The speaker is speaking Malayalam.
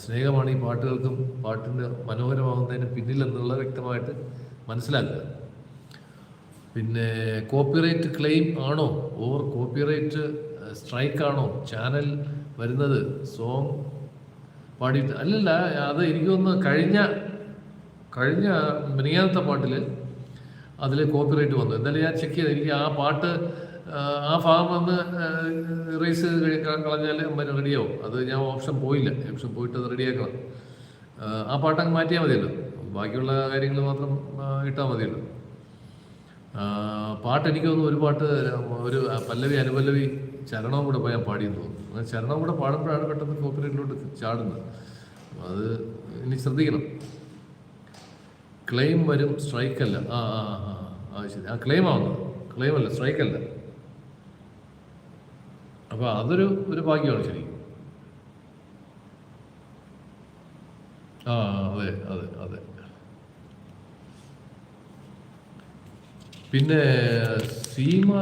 സ്നേഹമാണ് ഈ പാട്ടുകൾക്കും പാട്ടിന് മനോഹരമാകുന്നതിന് പിന്നിലെന്നുള്ള വ്യക്തമായിട്ട് മനസ്സിലാക്കുക. പിന്നെ കോപ്പിറൈറ്റ് ക്ലെയിം ആണോ ഓർ കോപ്പിറൈറ്റ് സ്ട്രൈക്കാണോ ചാനൽ വരുന്നത് സോങ് പാടിയിട്ട്? അല്ലല്ല, അത് എനിക്കൊന്ന് കഴിഞ്ഞ മിനിയാന്നത്തെ പാട്ടിൽ അതിൽ കോപ്പിറൈറ്റ് വന്നു. എന്തായാലും ഞാൻ ചെക്ക് ചെയ്ത് എനിക്ക് ആ പാട്ട് ആ ഭാഗം വന്ന് ഇറേസ് കളഞ്ഞാൽ റെഡിയാവും. അത് ഞാൻ ഓപ്ഷൻ പോയിട്ട് അത് റെഡിയാക്കണം. ആ പാട്ടങ്ങ് മാറ്റിയാൽ മതിയല്ലോ, ബാക്കിയുള്ള കാര്യങ്ങൾ മാത്രം ഇട്ടാൽ മതിയല്ലോ. പാട്ട് എനിക്ക് തോന്നുന്നു ഒരു പാട്ട് ഒരു പല്ലവി അനുപല്ലവി ചരണവും കൂടെ പോയാൽ പാടിയെന്ന് തോന്നുന്നു. അങ്ങനെ ചരണവും കൂടെ പാടുമ്പോഴാണ് പെട്ടെന്ന് കോപ്പിറൈറ്റിലോട്ട് ചാടുന്നത്. അത് ഇനി ശ്രദ്ധിക്കണം. ക്ലെയിം വരും, സ്ട്രൈക്കല്ല. ശരി, ആ ക്ലെയിം ആവുന്നത്, ക്ലെയിമല്ല, സ്ട്രൈക്കല്ല. അപ്പോൾ അതൊരു ഭാഗ്യമാണ് ശരിക്കും. അതെ അതെ അതെ. പിന്നെ സീമ